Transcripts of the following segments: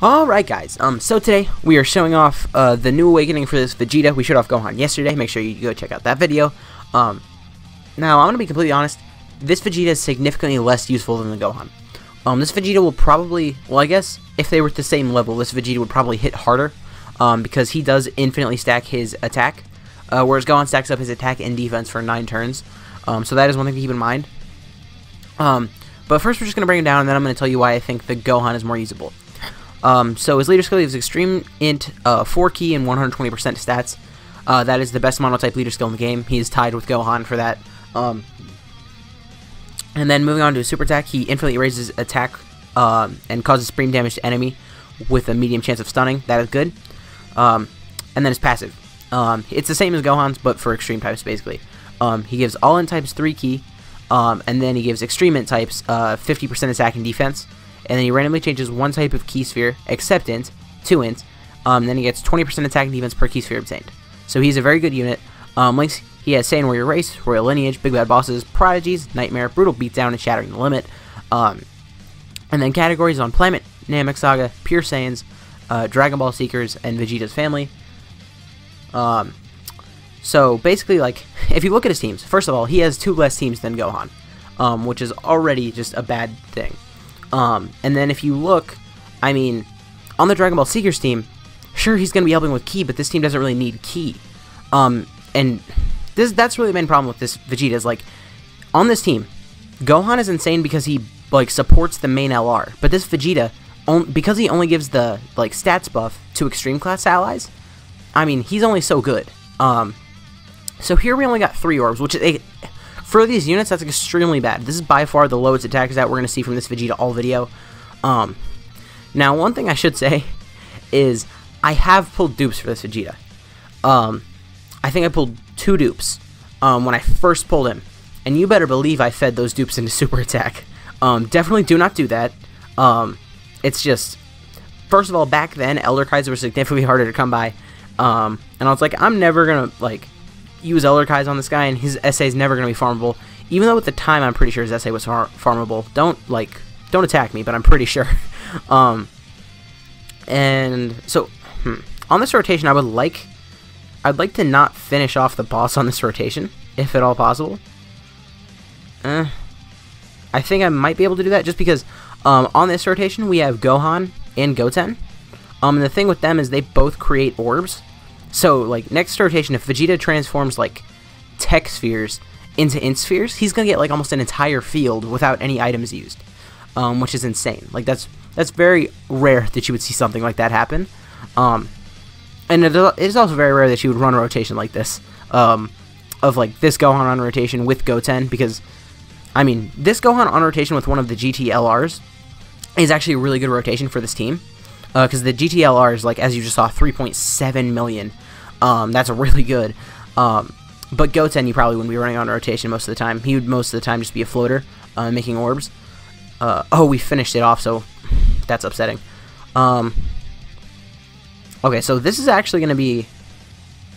Alright guys, so today we are showing off the new awakening for this Vegeta. We showed off Gohan yesterday. Make sure you go check out that video. Now I'm going to be completely honest, this Vegeta is significantly less useful than the Gohan. This Vegeta will probably, well I guess, if they were at the same level, this Vegeta would probably hit harder, because he does infinitely stack his attack, whereas Gohan stacks up his attack and defense for 9 turns. So that is one thing to keep in mind. But first we're just going to bring him down, and then I'm going to tell you why I think the Gohan is more usable. So his leader skill is Extreme Int, 4 key and 120% stats. That is the best monotype leader skill in the game. He is tied with Gohan for that. And then moving on to his super attack, he infinitely raises attack and causes supreme damage to enemy with a medium chance of stunning. That is good. And then his passive. It's the same as Gohan's, but for extreme types, basically. He gives all int types 3 key, and then he gives extreme int types 50% attack and defense. And then he randomly changes one type of key sphere, except int, to int. Then he gets 20% attack and defense per key sphere obtained. So he's a very good unit. Links, he has Saiyan Warrior Race, Royal Lineage, Big Bad Bosses, Prodigies, Nightmare, Brutal Beatdown, and Shattering the Limit. And then categories on Planet, Namek Saga, Pure Saiyans, Dragon Ball Seekers, and Vegeta's family. So basically, like, if you look at his teams, first of all, he has 2 less teams than Gohan, which is already just a bad thing. And then if you look, I mean, on the Dragon Ball Seekers team, sure, he's going to be helping with Ki, but this team doesn't really need Ki. And that's really the main problem with this Vegeta is, like, on this team, Gohan is insane because he, like, supports the main LR, but this Vegeta, because he only gives the, like, stats buff to extreme class allies, I mean, he's only so good. So here we only got 3 orbs, which is for these units, that's extremely bad. This is by far the lowest attack that we're going to see from this Vegeta all video. Now, one thing I should say is I have pulled dupes for this Vegeta. I think I pulled 2 dupes when I first pulled him. And you better believe I fed those dupes into super attack. Definitely do not do that. It's just, first of all, back then, Elder Kais were significantly harder to come by. And I was like, I'm never going to, like, use Elder Kais on this guy, and his essay is never going to be farmable. Even though at the time I'm pretty sure his essay was farmable. Don't attack me, but I'm pretty sure. And so on this rotation, I'd like to not finish off the boss on this rotation, if at all possible. I think I might be able to do that just because on this rotation we have Gohan and Goten. And the thing with them is they both create orbs. So, like, next rotation, if Vegeta transforms, like, tech spheres into int spheres, he's gonna get, like, almost an entire field without any items used, which is insane. Like, that's very rare that you would see something like that happen. And it is also very rare that you would run a rotation like this, of, like, this Gohan on rotation with Goten, because, I mean, this Gohan on rotation with one of the GTLRs is actually a really good rotation for this team. Because the GTLR is, like, as you just saw, 3.7 million. That's really good. But Goten, you probably wouldn't be running on rotation most of the time. He would most of the time just be a floater, making orbs. Oh, we finished it off, so that's upsetting. Okay, so this is actually going to be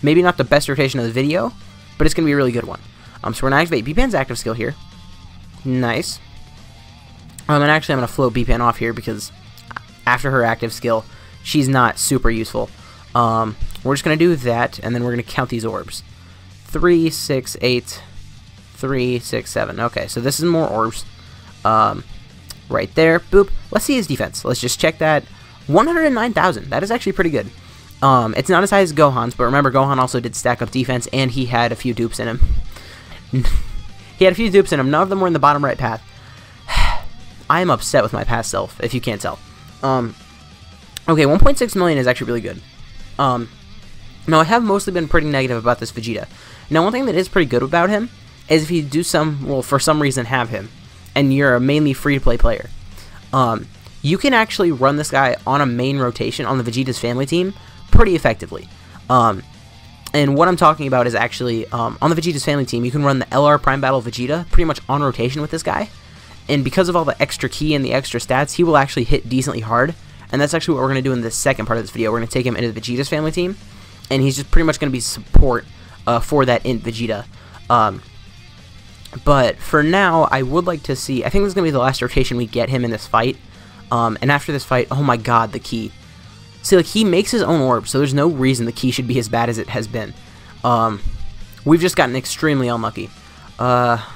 maybe not the best rotation of the video, but it's going to be a really good one. So we're going to activate B-Pan's active skill here. Nice. And actually, I'm going to float B-Pan off here because after her active skill, she's not super useful. We're just going to do that, and then we're going to count these orbs. 3, 6, 8, 3, 6, 7. Okay, so this is more orbs. Right there. Boop. Let's see his defense. Let's just check that. 109,000. That is actually pretty good. It's not as high as Gohan's, but remember, Gohan also did stack up defense, and he had a few dupes in him. He had a few dupes in him. None of them were in the bottom right path. I am upset with my past self, if you can't tell. Okay, 1.6 million is actually really good. Now, I have mostly been pretty negative about this Vegeta. Now, one thing that is pretty good about him is if you do for some reason have him, and you're a mainly free-to-play player, you can actually run this guy on a main rotation on the Vegeta's family team pretty effectively. And what I'm talking about is actually, on the Vegeta's family team, you can run the LR Prime Battle Vegeta pretty much on rotation with this guy. And because of all the extra ki and the extra stats, he will actually hit decently hard. And that's actually what we're going to do in the second part of this video. We're going to take him into the Vegeta's family team. And he's just pretty much going to be support for that int Vegeta. But for now, I would like to see, I think this is going to be the last rotation we get him in this fight. And after this fight, oh my god, the key. See, like, he makes his own orb, so there's no reason the key should be as bad as it has been. We've just gotten extremely unlucky. That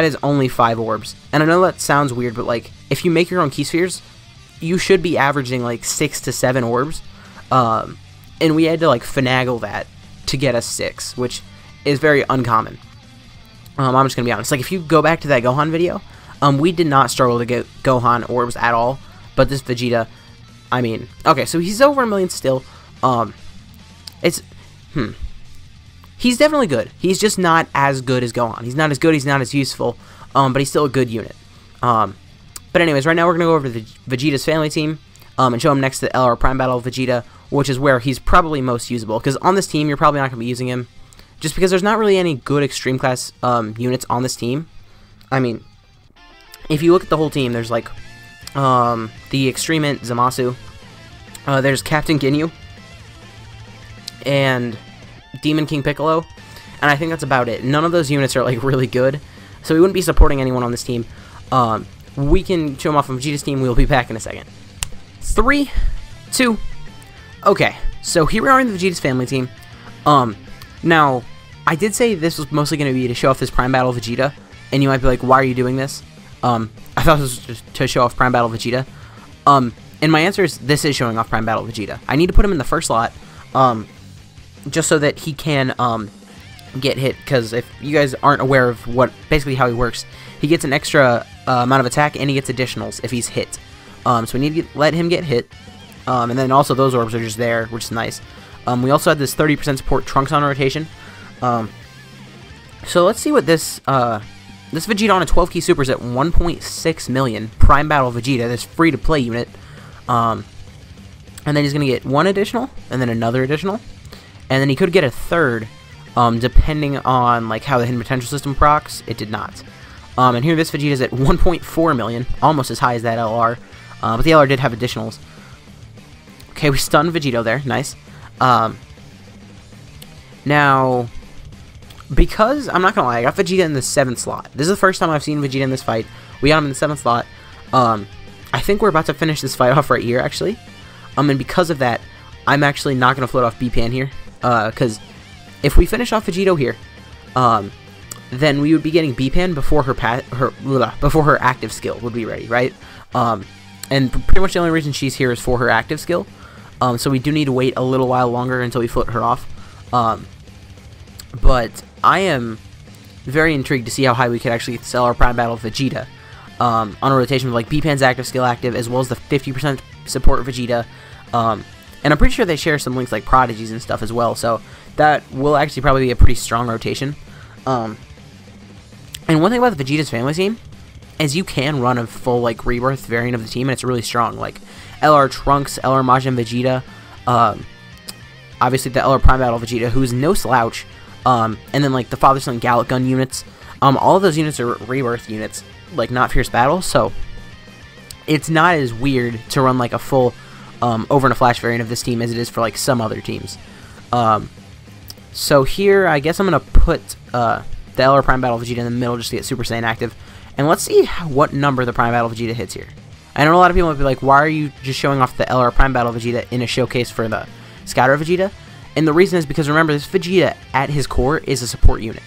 is only 5 orbs. And I know that sounds weird, but, like, if you make your own key spheres, you should be averaging, like, 6 to 7 orbs. And we had to, like, finagle that to get us 6, which is very uncommon. I'm just gonna be honest. Like, if you go back to that Gohan video, we did not struggle to get Gohan orbs at all. But this Vegeta, I mean, okay, so he's over 1 million still. He's definitely good. He's just not as good as Gohan. He's not as good, he's not as useful, but he's still a good unit. But anyways, right now we're going to go over to Vegeta's family team, and show him next to the LR Prime Battle of Vegeta, which is where he's probably most usable, because on this team, you're probably not going to be using him, just because there's not really any good Extreme Class units on this team. I mean, if you look at the whole team, there's, like, the Extreme Int Zamasu, there's Captain Ginyu, and Demon King Piccolo, and I think that's about it. None of those units are, like, really good, so we wouldn't be supporting anyone on this team. We can show them off on Vegeta's team. We'll be back in a second. 3, 2, okay, so here we are in the Vegeta's family team. Now, I did say this was mostly going to be to show off this Prime Battle Vegeta, and you might be like, why are you doing this? I thought this was just to show off Prime Battle Vegeta. And my answer is, this is showing off Prime Battle Vegeta. I need to put him in the first slot, just so that he can, get hit, because if you guys aren't aware of basically how he works, he gets an extra amount of attack, and he gets additionals if he's hit. So we need to let him get hit, and then also those orbs are just there, which is nice. We also had this 30% support Trunks on rotation. So let's see what this Vegeta on a 12 key super is at 1.6 million. Prime Battle Vegeta, this free-to-play unit. And then he's going to get 1 additional, and then another additional. And then he could get a third, depending on, like, how the hidden potential system procs. It did not. And here this Vegeta is at 1.4 million, almost as high as that LR. But the LR did have additionals. Okay, we stunned Vegito there. Nice. Now, because, I'm not going to lie, I got Vegeta in the 7th slot. This is the first time I've seen Vegeta in this fight. We got him in the 7th slot. I think we're about to finish this fight off right here, actually. And because of that, I'm actually not going to float off B-Pan here. Because if we finish off Vegito here, then we would be getting B-Pan before her active skill would be ready, right? And pretty much the only reason she's here is for her active skill. So we do need to wait a little while longer until we float her off. But I am very intrigued to see how high we could actually sell our Prime Battle Vegeta on a rotation with, like, B-Pan's active skill active, as well as the 50% support Vegeta. And I'm pretty sure they share some links like Prodigies and stuff as well, so that will actually probably be a pretty strong rotation. And one thing about the Vegeta's family team is you can run a full, like, Rebirth variant of the team, and it's really strong. Like, LR Trunks, LR Majin Vegeta, obviously the LR Prime Battle Vegeta, who's no slouch, and then, like, the Father Son Gallic Gun units. All of those units are Rebirth units, like, not Fierce Battle, so it's not as weird to run, like, a full over in a Flash variant of this team as it is for, like, some other teams. So here, I guess I'm going to put the LR Prime Battle Vegeta in the middle just to get Super Saiyan active. And let's see what number the Prime Battle Vegeta hits here. I know a lot of people might be like, why are you just showing off the LR Prime Battle Vegeta in a showcase for the Scouter Vegeta? And the reason is because, remember, this Vegeta, at his core, is a support unit.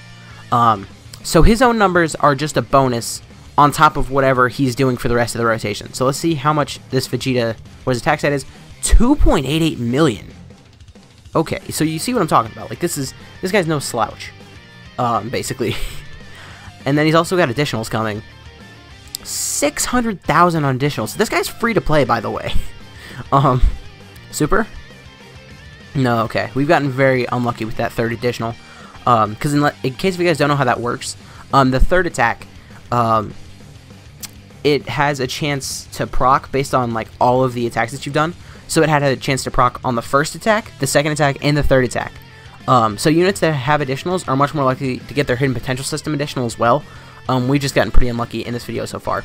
So his own numbers are just a bonus on top of whatever he's doing for the rest of the rotation. So let's see how much this Vegeta, what his attack stat is. 2.88 million. Okay, so you see what I'm talking about. Like, this guy's no slouch, basically. And then he's also got additionals coming. 600,000 on additionals. This guy's free to play, by the way. Super? No, okay. We've gotten very unlucky with that third additional. Because in case if you guys don't know how that works, the third attack, it has a chance to proc based on, like, all of the attacks that you've done. So it had a chance to proc on the first attack, the second attack, and the third attack. So units that have additionals are much more likely to get their hidden potential system additional as well. We've just gotten pretty unlucky in this video so far.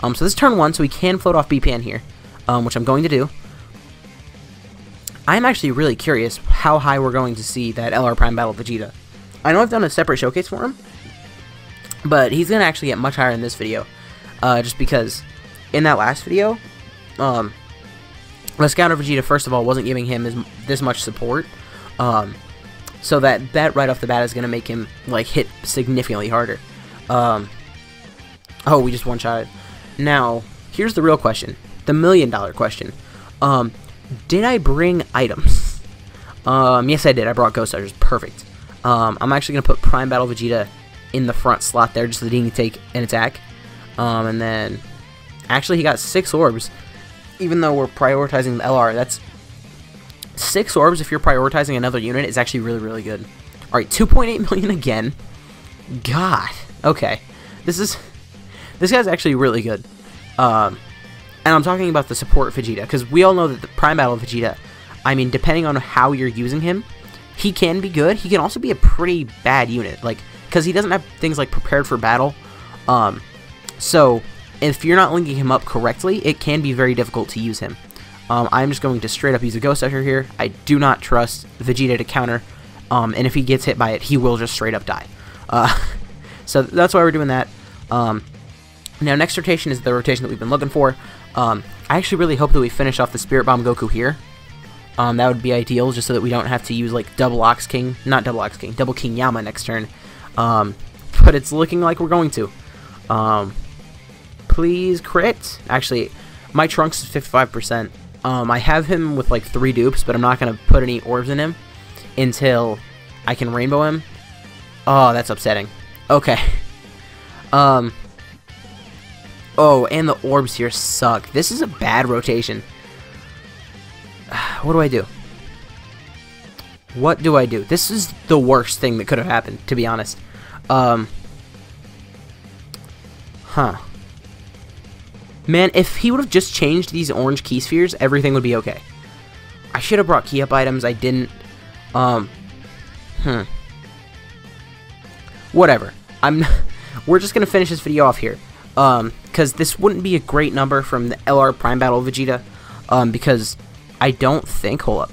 So this is turn 1, so we can float off B-Pan here, which I'm going to do. I'm actually really curious how high we're going to see that LR Prime Battle Vegeta. I know I've done a separate showcase for him, but he's going to actually get much higher in this video, just because in that last video, the Scout of Vegeta, first of all, wasn't giving him this much support. So that right off the bat is going to make him, like, hit significantly harder. Oh, we just one-shotted. Now, here's the real question. The million-dollar question. Did I bring items? Yes, I did. I brought Ghost Archers. Perfect. I'm actually going to put Prime Battle Vegeta in the front slot there, just so that he can take an attack. And then, actually, he got 6 orbs. Even though we're prioritizing the LR, that's 6 orbs if you're prioritizing another unit is actually really, really good. Alright, 2.8 million again. God. Okay. This guy's actually really good. And I'm talking about the support Vegeta, because we all know that the Prime Battle Vegeta, I mean, depending on how you're using him, he can be good. He can also be a pretty bad unit, like, because he doesn't have things like prepared for battle. So if you're not linking him up correctly, it can be very difficult to use him. I'm just going to straight up use a Ghost Usher here. I do not trust Vegeta to counter, and if he gets hit by it, he will just straight up die. So that's why we're doing that. Now, next rotation is the rotation that we've been looking for. I actually really hope that we finish off the Spirit Bomb Goku here. That would be ideal, just so that we don't have to use, like, Double King Yama next turn. But it's looking like we're going to. Please crit. Actually, my Trunks is 55%. I have him with, like, 3 dupes, but I'm not going to put any orbs in him until I can rainbow him. Oh, that's upsetting. Okay. Oh, and the orbs here suck. This is a bad rotation. What do I do? What do I do? This is the worst thing that could have happened, to be honest. Man, if he would have just changed these orange key spheres, everything would be okay. I should have brought key up items. I didn't. Whatever. We're just gonna finish this video off here. Because this wouldn't be a great number from the LR Prime Battle Vegeta. Because I don't think. Hold up.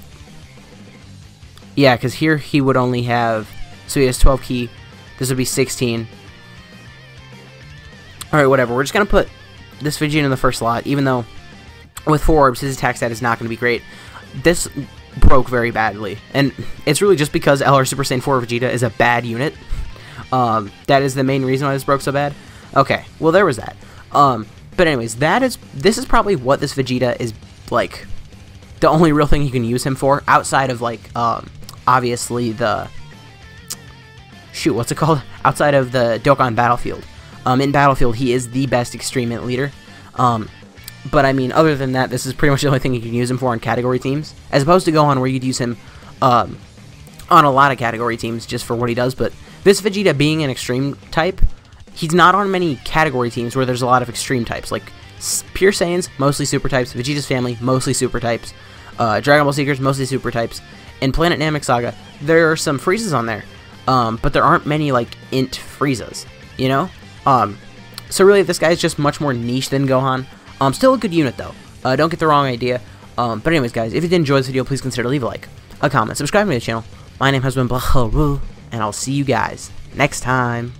Yeah, because here he would only have. So he has 12 key. This would be 16. Alright, whatever. We're just gonna put this Vegeta in the first slot, even though with 4 orbs his attack stat is not going to be great. This broke very badly, and it's really just because LR Super Saiyan 4 Vegeta is a bad unit. That is the main reason why this broke so bad. Okay, well there was that. But anyways, this is probably what this Vegeta is, like, the only real thing you can use him for, outside of, like, obviously the, shoot, what's it called? Outside of the Dokkan Battlefield. In Battlefield, he is the best Extreme Int leader. But, I mean, other than that, this is pretty much the only thing you can use him for on category teams. As opposed to Gohan, where you'd use him on a lot of category teams just for what he does. But this Vegeta being an Extreme type, he's not on many category teams where there's a lot of Extreme types. Like, Pure Saiyans, mostly Super types. Vegeta's Family, mostly Super types. Dragon Ball Seekers, mostly Super types. In Planet Namek Saga, there are some Friezas on there. But there aren't many, like, Int Friezas, you know? So really, this guy's just much more niche than Gohan. Still a good unit, though. Don't get the wrong idea. But anyways, guys, if you did enjoy this video, please consider leave a like, a comment, subscribe to the channel. My name has been Blah, and I'll see you guys next time.